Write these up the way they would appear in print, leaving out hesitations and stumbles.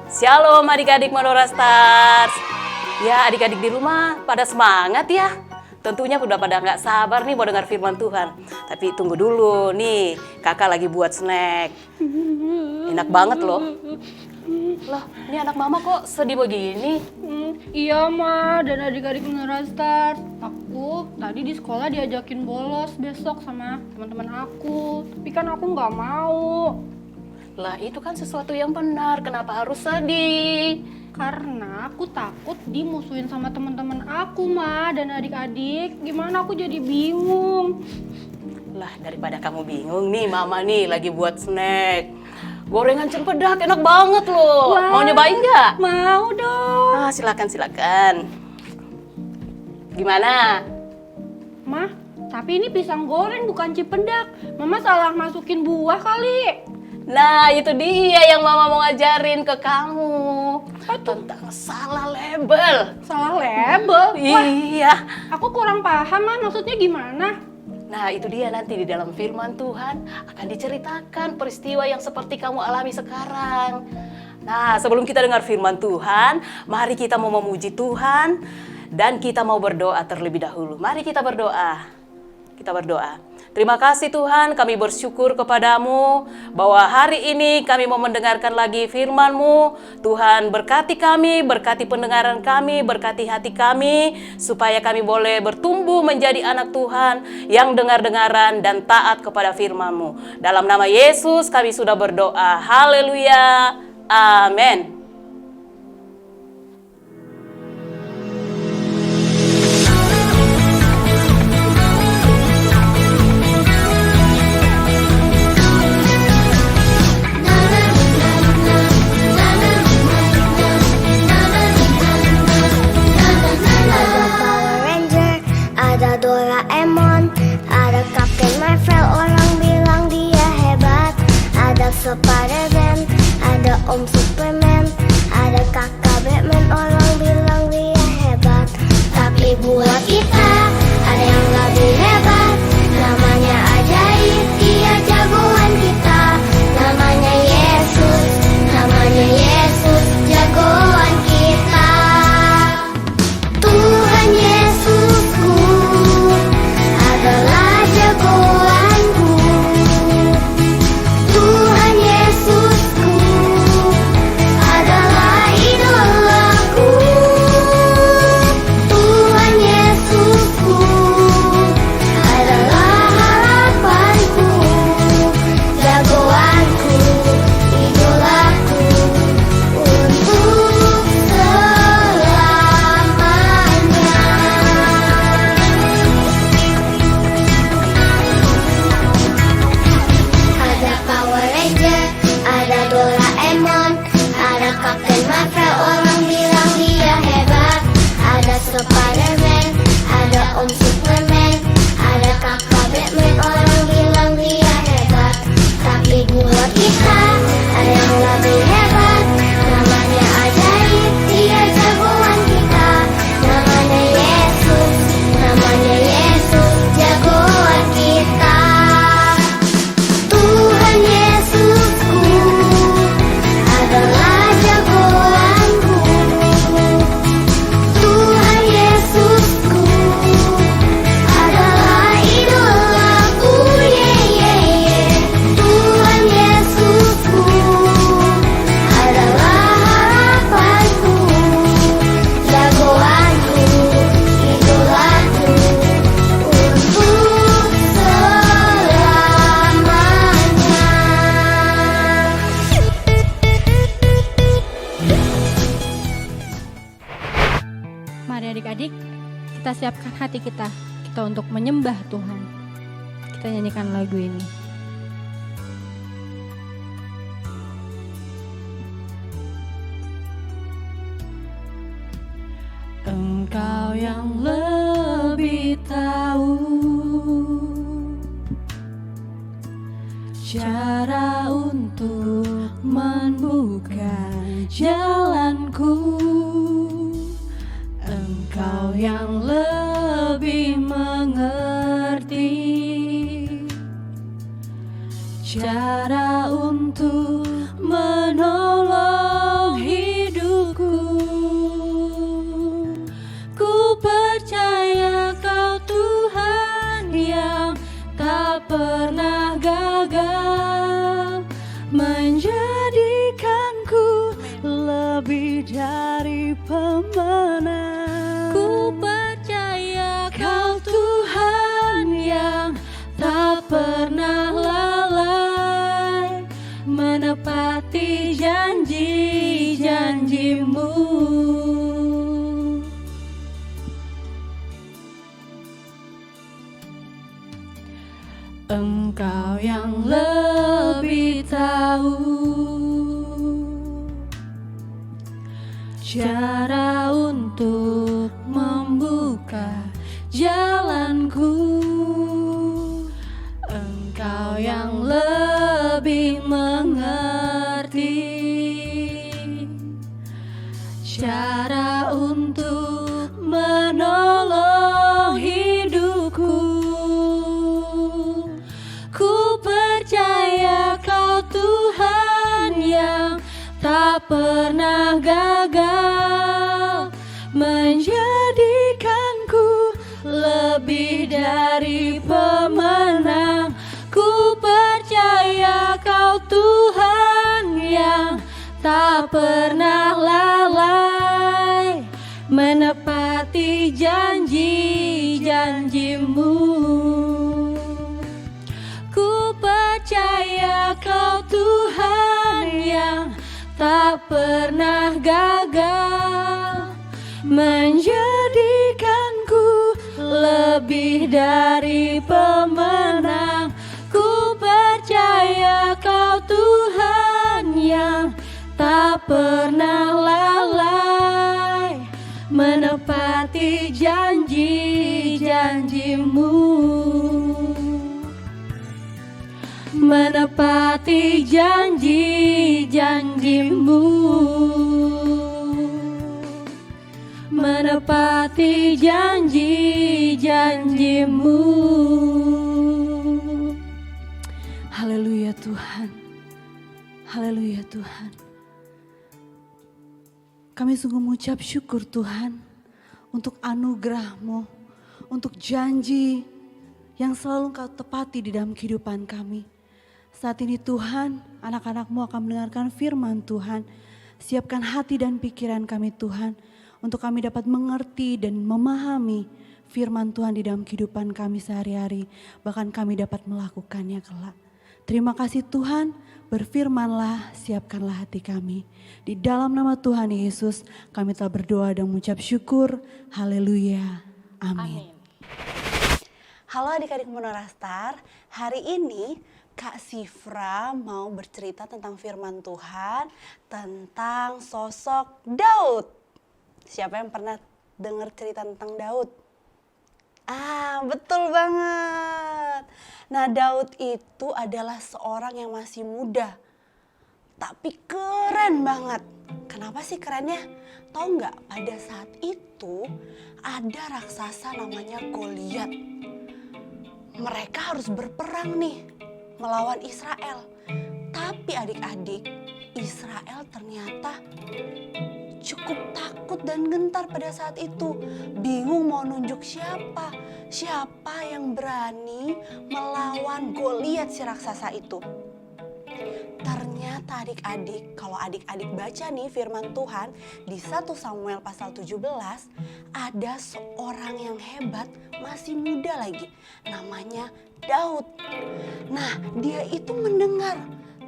Shalom adik-adik Manora Stars. Ya adik-adik di rumah pada semangat ya. Tentunya udah pada nggak sabar nih mau dengar firman Tuhan. Tapi tunggu dulu nih, kakak lagi buat snack. Enak banget loh. Loh, ini anak mama kok sedih begini? Iya Ma, dan adik-adik Manora Stars. Aku tadi di sekolah diajakin bolos besok sama teman-teman aku. Tapi kan aku nggak mau. Lah itu kan sesuatu yang benar, kenapa harus sedih? Karena aku takut dimusuhin sama teman-teman aku Ma dan adik-adik. Gimana aku jadi bingung. Lah daripada kamu bingung nih, mama nih lagi buat snack. Gorengan cempedak enak banget loh. Wah, Mau nyobain nggak? Mau dong. Ah, silakan. Gimana? Ma, tapi ini pisang goreng bukan cipendak. Mama salah masukin buah kali. Nah, itu dia yang mama mau ngajarin ke kamu. Tentang salah label. Salah label? Wah, Iya. aku kurang paham Ma, maksudnya gimana? Nah, itu dia nanti di dalam firman Tuhan akan diceritakan peristiwa yang seperti kamu alami sekarang. Nah, sebelum kita dengar firman Tuhan, mari kita mau memuji Tuhan dan kita mau berdoa terlebih dahulu. Mari kita berdoa. Kita berdoa. Terima kasih Tuhan, kami bersyukur kepadamu bahwa hari ini kami mau mendengarkan lagi firman-Mu. Tuhan berkati kami, berkati pendengaran kami, berkati hati kami, supaya kami boleh bertumbuh menjadi anak Tuhan yang dengar-dengaran dan taat kepada firman-Mu. Dalam nama Yesus kami sudah berdoa. Haleluya. Amin. Doraemon, ada Captain Marvel, orang bilang dia hebat. Ada Spider-Man, ada Om Superman, ada kakak Batman, orang bilang dia hebat. Tapi buat kita ada yang lebih hebat, namanya ajaib, dia jagoan kita. Namanya Yesus, jagoan kita. Tuhan Yesusku adalah jagoanku. Tuhan Yesusku adalah idolaku. Tuhan Yesusku adalah harapanku, jagoanku, idolaku untuk selamanya. Ada Power Ranger, ada Doraemon, ada Captain Marvel, orang bilang dia hebat. Ada Spider-Man, ada Om Superman, ada kakak Batman, orang bilang dia hebat. Tapi buat kita ada yang lebih hebat, namanya ajaib, dia jagoan kita. Namanya Yesus, jagoan kita. Tuhan Yesusku adalah jagoanku. Tuhan Yesusku adalah idolaku. Tuhan Yesusku adalah harapanku, jagoanku, idolaku untuk selamanya. Mari adik-adik, kita siapkan hati kita untuk menyembah Tuhan. Kita nyanyikan lagu ini. Engkau yang lebih tahu cara untuk membuka jalanku. Engkau yang lebih mengerti cara untuk menolong hidup. tak pernah gagal, menjadikanku lebih dari pemenang. Ku percaya Kau Tuhan yang tak pernah lalai, menepati janji-janjimu. Engkau yang lebih tahu cara untuk membuka jalanku. Engkau yang lebih mengerti cara untuk menolong hidupku. Ku percaya Kau Tuhan yang tak pernah gagal, menjadikanku lebih dari pemenang. Ku percaya Kau Tuhan yang tak pernah lalai, menepati janji-janjimu. Ku percaya Kau Tuhan yang tak pernah gagal, menjadikanku lebih dari pemenang. Ku percaya Kau Tuhan yang tak pernah lalai, menepati janji-janjimu. Menepati janji-janjimu. Menepati janji-janjimu. Haleluya Tuhan. Haleluya Tuhan. Kami sungguh mengucap syukur Tuhan untuk anugerah-Mu, untuk janji yang selalu Engkau tepati di dalam kehidupan kami. Saat ini Tuhan, anak-anak-Mu akan mendengarkan firman Tuhan. Siapkan hati dan pikiran kami Tuhan, untuk kami dapat mengerti dan memahami firman Tuhan di dalam kehidupan kami sehari-hari. Bahkan kami dapat melakukannya kelak. Terima kasih Tuhan, berfirmanlah, siapkanlah hati kami. Di dalam nama Tuhan Yesus kami telah berdoa dan mengucap syukur. Haleluya. Amin. Halo adik-adik Monarastar, hari ini Kak Sifra mau bercerita tentang firman Tuhan, tentang sosok Daud. Siapa yang pernah dengar cerita tentang Daud? Betul banget. Nah, Daud itu adalah seorang yang masih muda, tapi keren banget. Kenapa sih kerennya? Tahu nggak, pada saat itu ada raksasa namanya Goliat. Mereka harus berperang nih melawan Israel. Tapi adik-adik, Israel ternyata cukup takut dan gentar pada saat itu. Bingung mau nunjuk siapa yang berani melawan Goliat si raksasa itu. Ternyata adik-adik, kalau adik-adik baca nih firman Tuhan di 1 Samuel pasal 17, ada seorang yang hebat, masih muda lagi, namanya Daud. Nah, dia itu mendengar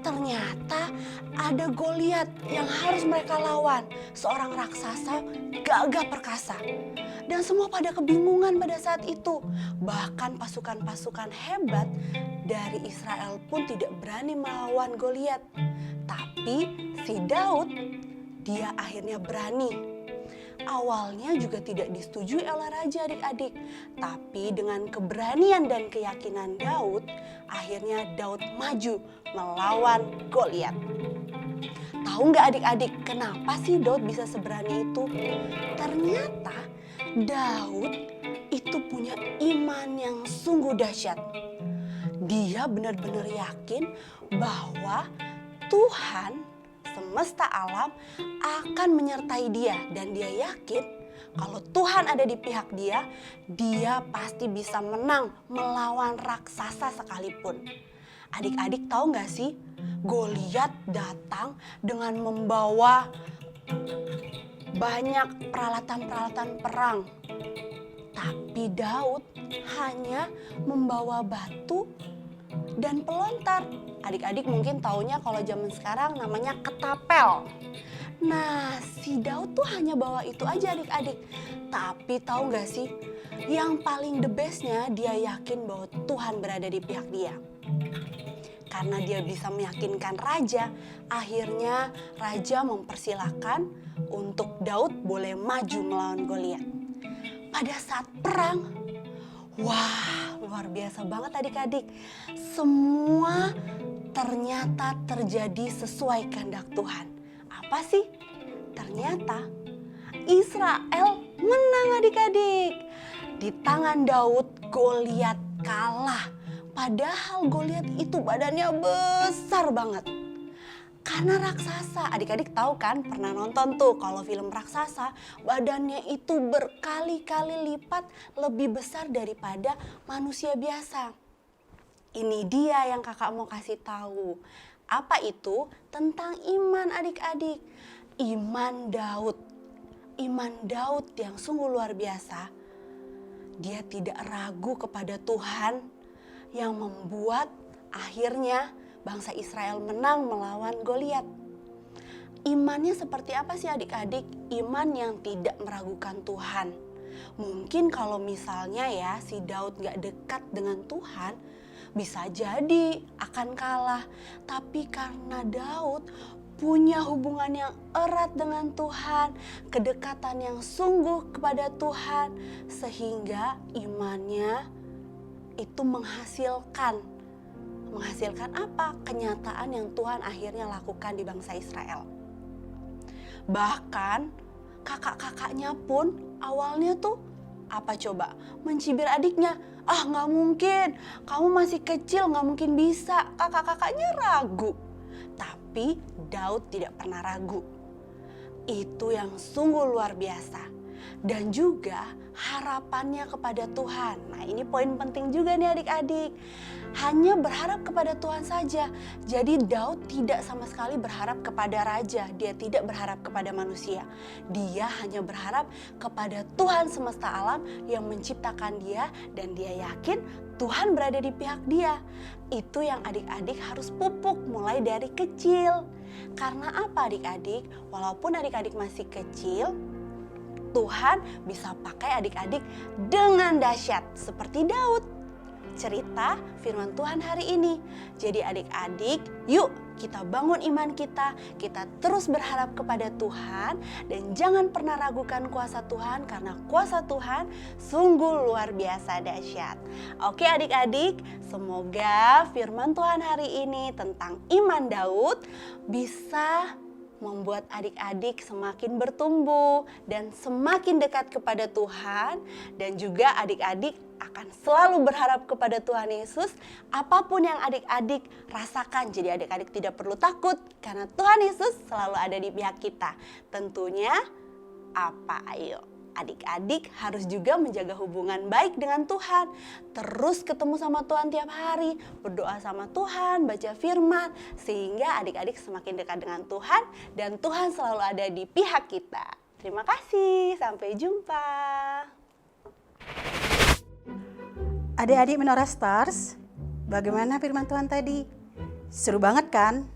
ternyata ada Goliat yang harus mereka lawan, seorang raksasa gagah perkasa. Dan semua pada kebingungan pada saat itu. Bahkan pasukan-pasukan hebat dari Israel pun tidak berani melawan Goliat. Tapi si Daud, dia akhirnya berani. Awalnya juga tidak disetujui oleh raja adik-adik. Tapi dengan keberanian dan keyakinan Daud, akhirnya Daud maju melawan Goliat. Tahu nggak adik-adik, kenapa sih Daud bisa seberani itu? Ternyata Daud itu punya iman yang sungguh dahsyat. Dia benar-benar yakin bahwa Tuhan semesta alam akan menyertai dia, dan dia yakin kalau Tuhan ada di pihak dia, dia pasti bisa menang melawan raksasa sekalipun. Adik-adik tahu gak sih, Goliat datang dengan membawa banyak peralatan-peralatan perang. Tapi Daud hanya membawa batu dan pelontar. Adik-adik mungkin taunya kalau zaman sekarang namanya ketapel. Nah, si Daud tuh hanya bawa itu aja adik-adik. Tapi tahu gak sih, yang paling the bestnya dia yakin bahwa Tuhan berada di pihak dia. Karena dia bisa meyakinkan raja, akhirnya raja mempersilahkan untuk Daud boleh maju melawan Goliat. Pada saat perang, wah luar biasa banget adik-adik. Semua ternyata terjadi sesuai kehendak Tuhan. Apa sih? Ternyata Israel menang adik-adik. Di tangan Daud, Goliat kalah. Padahal Goliat itu badannya besar banget. Karena raksasa, adik-adik tahu kan, pernah nonton tuh kalau film raksasa, badannya itu berkali-kali lipat lebih besar daripada manusia biasa. Ini dia yang kakak mau kasih tahu. Apa itu? Tentang iman adik-adik. Iman Daud. Iman Daud yang sungguh luar biasa. Dia tidak ragu kepada Tuhan yang membuat akhirnya bangsa Israel menang melawan Goliat. Imannya seperti apa sih adik-adik? Iman yang tidak meragukan Tuhan. Mungkin kalau misalnya ya si Daud gak dekat dengan Tuhan, bisa jadi akan kalah. Tapi karena Daud punya hubungan yang erat dengan Tuhan, kedekatan yang sungguh kepada Tuhan, sehingga imannya itu menghasilkan apa? Kenyataan yang Tuhan akhirnya lakukan di bangsa Israel. Bahkan kakak-kakaknya pun awalnya tuh apa coba? Mencibir adiknya. Ah gak mungkin, kamu masih kecil gak mungkin bisa. Kakak-kakaknya ragu. Tapi Daud tidak pernah ragu. Itu yang sungguh luar biasa. Dan juga harapannya kepada Tuhan. Nah ini poin penting juga nih adik-adik. Hanya berharap kepada Tuhan saja. Jadi Daud tidak sama sekali berharap kepada raja. Dia tidak berharap kepada manusia. Dia hanya berharap kepada Tuhan semesta alam yang menciptakan dia. Dan dia yakin Tuhan berada di pihak dia. Itu yang adik-adik harus pupuk mulai dari kecil. Karena apa adik-adik? Walaupun adik-adik masih kecil, Tuhan bisa pakai adik-adik dengan dahsyat seperti Daud. Cerita firman Tuhan hari ini. Jadi adik-adik, yuk kita bangun iman kita. Kita terus berharap kepada Tuhan dan jangan pernah ragukan kuasa Tuhan karena kuasa Tuhan sungguh luar biasa dahsyat. Oke adik-adik, semoga firman Tuhan hari ini tentang iman Daud bisa membuat adik-adik semakin bertumbuh dan semakin dekat kepada Tuhan. Dan juga adik-adik akan selalu berharap kepada Tuhan Yesus apapun yang adik-adik rasakan. Jadi adik-adik tidak perlu takut karena Tuhan Yesus selalu ada di pihak kita. Tentunya apa? Ayo adik-adik harus juga menjaga hubungan baik dengan Tuhan. Terus ketemu sama Tuhan tiap hari, berdoa sama Tuhan, baca firman, sehingga adik-adik semakin dekat dengan Tuhan dan Tuhan selalu ada di pihak kita. Terima kasih, sampai jumpa. Adik-adik Menara Stars, bagaimana firman Tuhan tadi? Seru banget kan?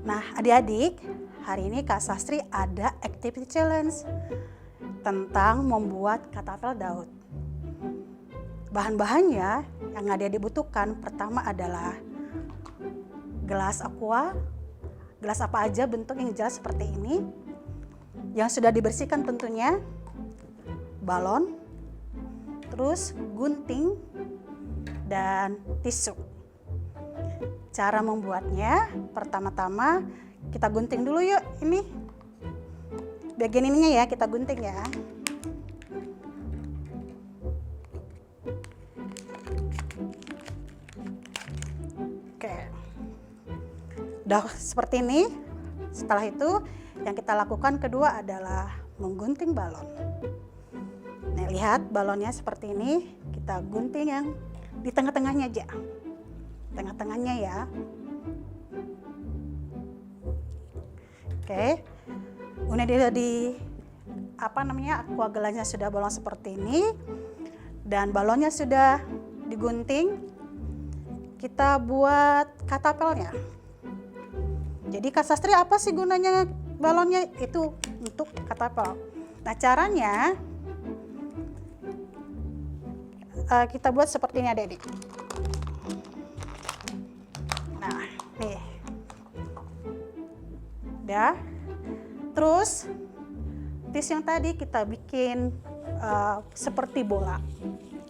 Nah adik-adik, hari ini Kak Sastri ada activity challenge tentang membuat katapel Daud. Bahan-bahannya yang adik-adik butuhkan pertama adalah gelas aqua, gelas apa aja bentuk yang jelas seperti ini, yang sudah dibersihkan tentunya, balon, terus gunting, dan tisu. Cara membuatnya, pertama-tama kita gunting dulu yuk ini. Bagian ininya ya, kita gunting ya. Oke. Udah seperti ini. Setelah itu yang kita lakukan kedua adalah menggunting balon. Nah, lihat balonnya seperti ini. Kita gunting yang di tengah-tengahnya aja. Tengah-tengahnya ya. Oke. Udah di aqua gelasnya sudah bolong seperti ini dan balonnya sudah digunting. Kita buat katapelnya. Jadi Kak Sastri, apa sih gunanya balonnya? Itu untuk katapel. Nah, caranya kita buat seperti ini adik-adik. Nah, nih. Udah. Terus tis yang tadi kita bikin seperti bola.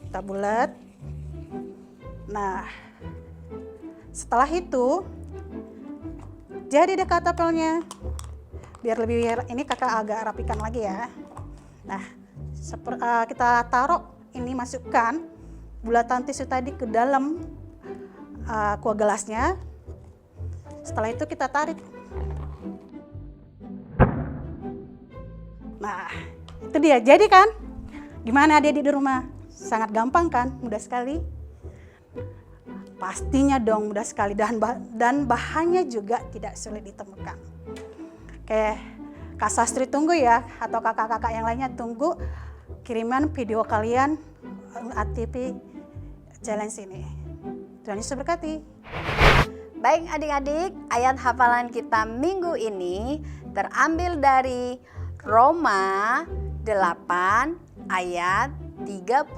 Kita bulat. Nah, setelah itu jadi deh katapelnya. Biar lebih ini kakak agak rapikan lagi ya. Nah, kita taruh ini, masukkan bulatan tisu tadi ke dalam aqua gelasnya. Setelah itu kita tarik. Nah, itu dia. Jadi kan, gimana adik-adik di rumah? Sangat gampang kan? Mudah sekali. Pastinya dong mudah sekali dan bahannya juga tidak sulit ditemukan. Oke, Kak Sastri tunggu ya, atau kakak-kakak yang lainnya tunggu kiriman video kalian ATP challenge ini. Tuhan Yesus berkati. Baik adik-adik, ayat hafalan kita minggu ini terambil dari Roma 8 ayat 37.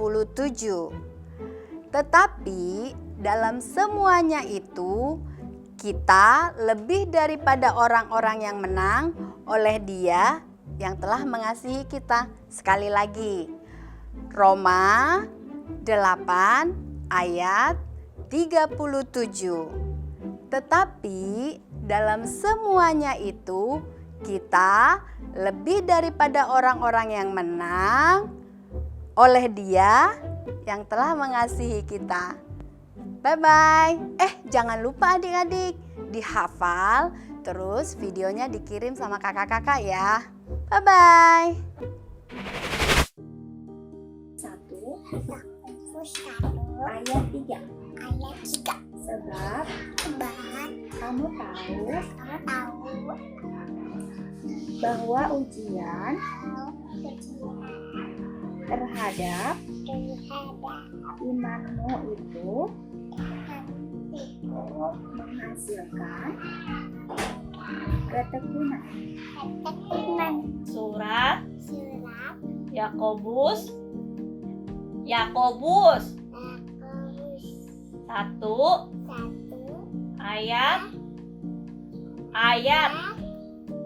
Tetapi dalam semuanya itu kita lebih daripada orang-orang yang menang oleh Dia yang telah mengasihi kita. Sekali lagi, Roma 8 ayat 37. Tetapi dalam semuanya itu kita lebih daripada orang-orang yang menang oleh Dia yang telah mengasihi kita. Bye-bye. Jangan lupa adik-adik, dihafal, terus videonya dikirim sama kakak-kakak ya. Bye-bye. 1 Ayat 3. ayat 3. Sebab Sebab kamu tahu kamu tahu bahwa ujian terhadap imanmu itu menghasilkan ketekunan. Surat surat Yakobus Yakobus 1 ayat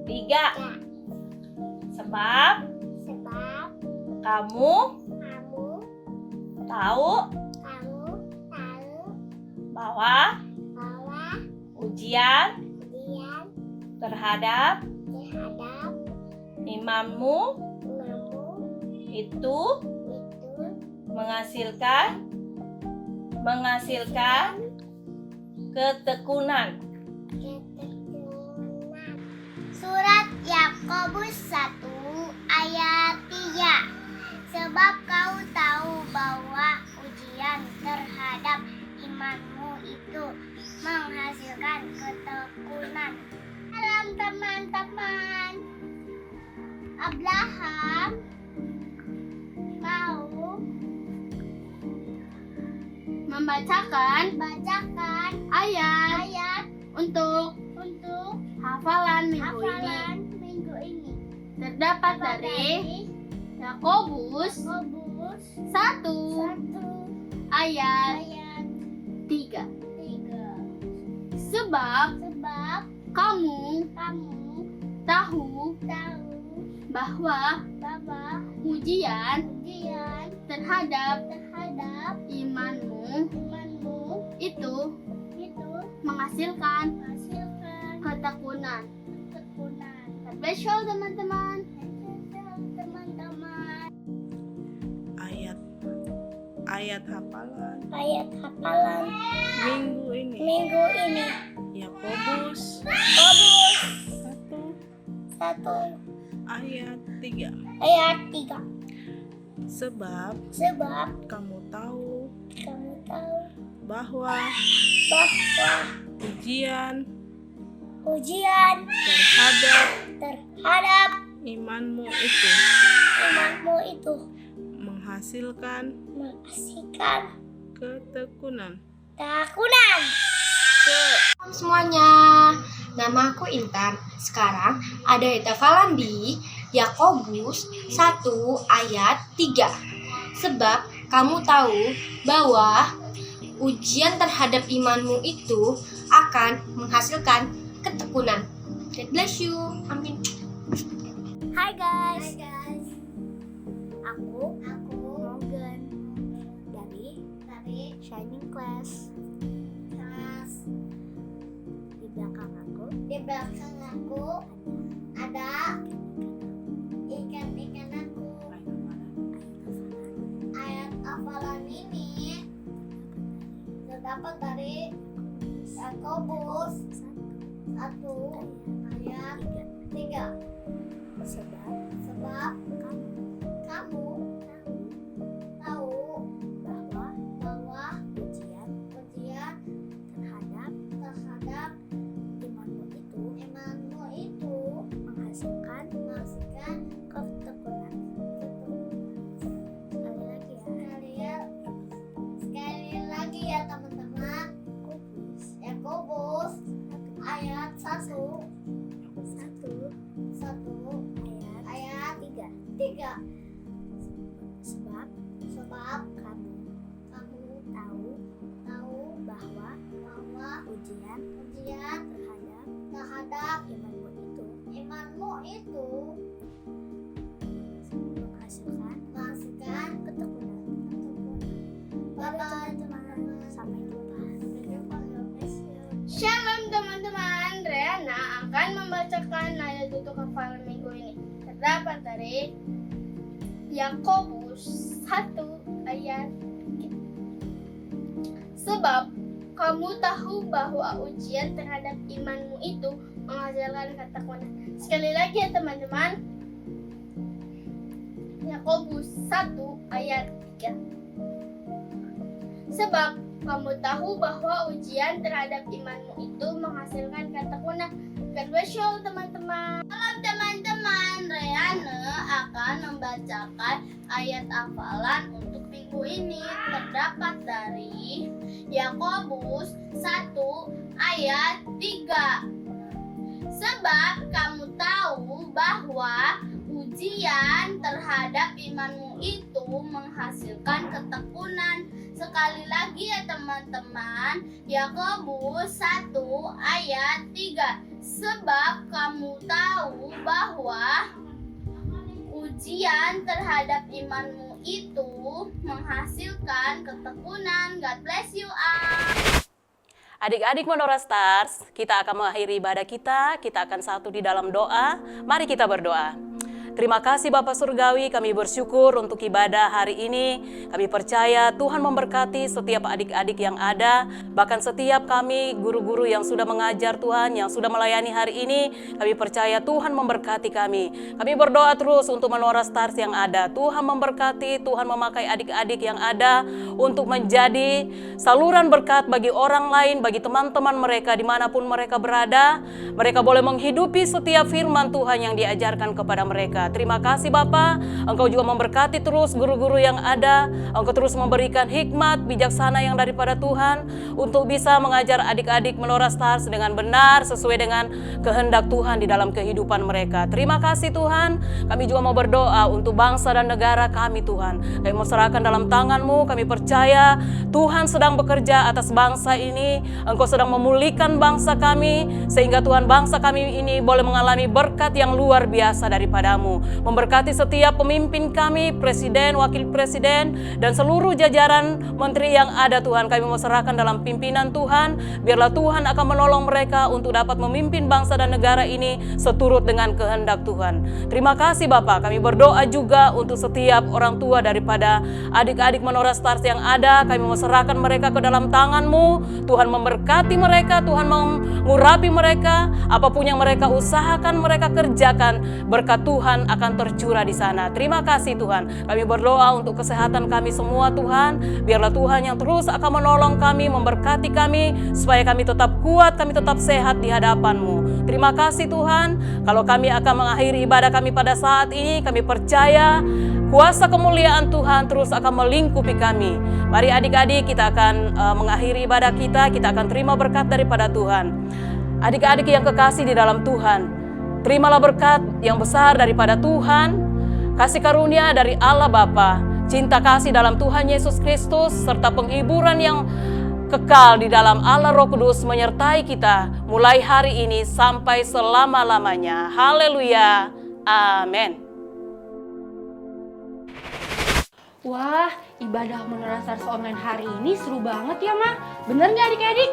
3. Sebab sebab kamu kamu tahu tahu bahwa bahwa ujian ujian terhadap terhadap imanmu imanmu itu itu menghasilkan ketekunan. ketekunan. Surat Yakobus 1 ayat 3. Sebab kau tahu bahwa ujian terhadap imanmu itu menghasilkan ketekunan. Salam teman-teman. Abraham mau Membacakan ayat untuk hafalan minggu hafalan ini. minggu ini. Terdapat dari Yakobus 1 ayat ayat 3. 3. Sebab Sebab kamu kamu tahu tahu bahwa bahwa ujian ujian terhadap terhadap imanmu imanmu itu itu menghasilkan menghasilkan ketekunan. ketekunan. Special teman-teman. Teman-teman, Ayat hafalan ayat hafalan minggu ini minggu ini. Yakobus Yakobus 1 1 ayat 3. Ayat 3. Sebab Sebab kamu tahu kamu tahu bahwa bahwa ujian ujian terhadap imanmu itu imanmu itu menghasilkan ketekunan. Semuanya, nama aku Intan. Sekarang ada hafalan di Yakobus 1 ayat 3. Sebab kamu tahu bahwa ujian terhadap imanmu itu akan menghasilkan ketekunan. God bless you. Amin. Hai guys. Aku Morgan dari Shining Class. Di belakang aku ada ikan-ikan aku. Ayat hafalan ini terdapat dari Yakobus 1 ayat 3. Sebab kamu tahu bahwa ujian terhadap imanmu itu menghasilkan ketekunan. Sekali lagi ya teman-teman. Yakobus ayat 1 ayat 3. Sebab kamu tahu bahwa ujian terhadap imanmu itu menghasilkan ketekunan. Bye-bye teman-teman. Sampai jumpa. Shalom teman-teman, Reana akan membacakan ayat untuk hafalan minggu ini. Terdapat dari Yakobus 1 ayat 3. Sebab kamu tahu bahwa ujian terhadap imanmu itu menghasilkan ketekunan. Sekali lagi ya teman-teman. Yakobus 1 ayat 3. Sebab kamu tahu bahwa ujian terhadap imanmu itu menghasilkan ketekunan. God bless you teman-teman. Halo teman-teman, Reana akan membacakan ayat hafalan untuk minggu ini. Terdapat dari Yakobus 1 ayat 3. Sebab kamu tahu bahwa ujian terhadap imanmu itu menghasilkan ketekunan. Sekali lagi ya teman-teman, Yakobus 1 ayat 3. Sebab kamu tahu bahwa ujian terhadap imanmu itu menghasilkan ketekunan. God bless you all. Adik-adik Menora Stars, kita akan mengakhiri ibadah kita akan satu di dalam doa. Mari kita berdoa. Terima kasih Bapak Surgawi, kami bersyukur untuk ibadah hari ini. Kami percaya Tuhan memberkati setiap adik-adik yang ada, bahkan setiap kami guru-guru yang sudah mengajar Tuhan, yang sudah melayani hari ini. Kami percaya Tuhan memberkati kami. Kami berdoa terus untuk Menora Stars yang ada. Tuhan memberkati, Tuhan memakai adik-adik yang ada untuk menjadi saluran berkat bagi orang lain, bagi teman-teman mereka dimanapun mereka berada. Mereka boleh menghidupi setiap firman Tuhan yang diajarkan kepada mereka. Terima kasih Bapa, Engkau juga memberkati terus guru-guru yang ada. Engkau terus memberikan hikmat, bijaksana yang daripada Tuhan untuk bisa mengajar adik-adik Menora Stars dengan benar sesuai dengan kehendak Tuhan di dalam kehidupan mereka. Terima kasih Tuhan. Kami juga mau berdoa untuk bangsa dan negara kami Tuhan. Kami mau serahkan dalam tangan-Mu. Kami percaya Tuhan sedang bekerja atas bangsa ini. Engkau sedang memulihkan bangsa kami sehingga Tuhan bangsa kami ini boleh mengalami berkat yang luar biasa daripada-Mu. firman-Mu. Memberkati setiap pemimpin kami, presiden, wakil presiden, dan seluruh jajaran menteri yang ada Tuhan. Kami mau serahkan dalam pimpinan Tuhan. Biarlah Tuhan akan menolong mereka untuk dapat memimpin bangsa dan negara ini seturut dengan kehendak Tuhan. Terima kasih Bapak. Kami berdoa juga untuk setiap orang tua daripada adik-adik Menora Stars yang ada. Kami mau serahkan mereka ke dalam tangan-Mu. Tuhan memberkati mereka, Tuhan mengurapi mereka. Apapun yang mereka usahakan, mereka kerjakan, berkat Tuhan akan tercurah di sana. Terima kasih Tuhan. Kami berdoa untuk kesehatan kami semua Tuhan. Biarlah Tuhan yang terus akan menolong kami, memberkati kami, supaya kami tetap kuat, kami tetap sehat di hadapan-Mu. Terima kasih Tuhan. Kalau kami akan mengakhiri ibadah kami pada saat ini, kami percaya kuasa kemuliaan Tuhan terus akan melingkupi kami. Mari adik-adik, kita akan mengakhiri ibadah kita akan terima berkat daripada Tuhan. Adik-adik yang kekasih di dalam Tuhan, terimalah berkat yang besar daripada Tuhan, kasih karunia dari Allah Bapa, cinta kasih dalam Tuhan Yesus Kristus, serta penghiburan yang kekal di dalam Allah Roh Kudus menyertai kita mulai hari ini sampai selama-lamanya. Haleluya. Amin. Wah, ibadah Menora Stars online hari ini seru banget ya, Ma. Bener nggak adik-adik?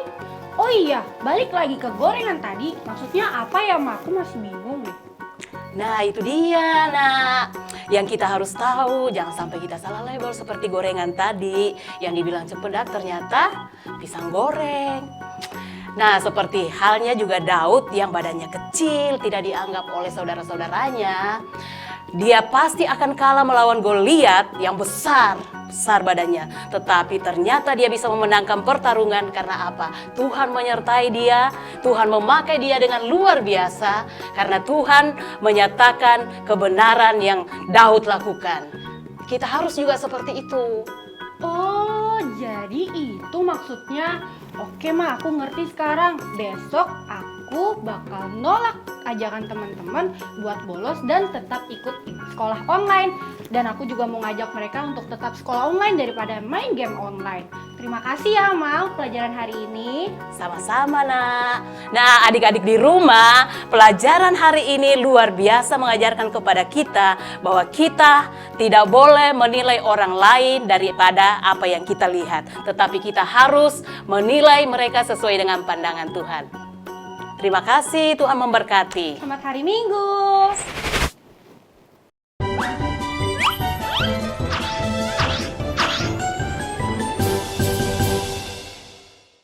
Oh iya, balik lagi ke gorengan tadi. Maksudnya apa ya, Ma? Aku masih bingung nih. Nah itu dia nak, yang kita harus tahu, jangan sampai kita salah label seperti gorengan tadi. Yang dibilang cempedak ternyata pisang goreng. Nah seperti halnya juga Daud yang badannya kecil, tidak dianggap oleh saudara-saudaranya. Dia pasti akan kalah melawan Goliat yang besar badannya. Tetapi ternyata dia bisa memenangkan pertarungan karena apa? Tuhan menyertai dia, Tuhan memakai dia dengan luar biasa. Karena Tuhan menyatakan kebenaran yang Daud lakukan. Kita harus juga seperti itu. Oh, jadi itu maksudnya. Oke, Ma, aku ngerti sekarang. Besok aku bakal nolak ajakan teman-teman buat bolos dan tetap ikut sekolah online. Dan aku juga mau ngajak mereka untuk tetap sekolah online daripada main game online. Terima kasih ya, Ma, pelajaran hari ini. Sama-sama nak. Nah adik-adik di rumah, pelajaran hari ini luar biasa mengajarkan kepada kita bahwa kita tidak boleh menilai orang lain daripada apa yang kita lihat. Tetapi kita harus menilai mereka sesuai dengan pandangan Tuhan. Terima kasih, Tuhan memberkati. Selamat hari Minggu.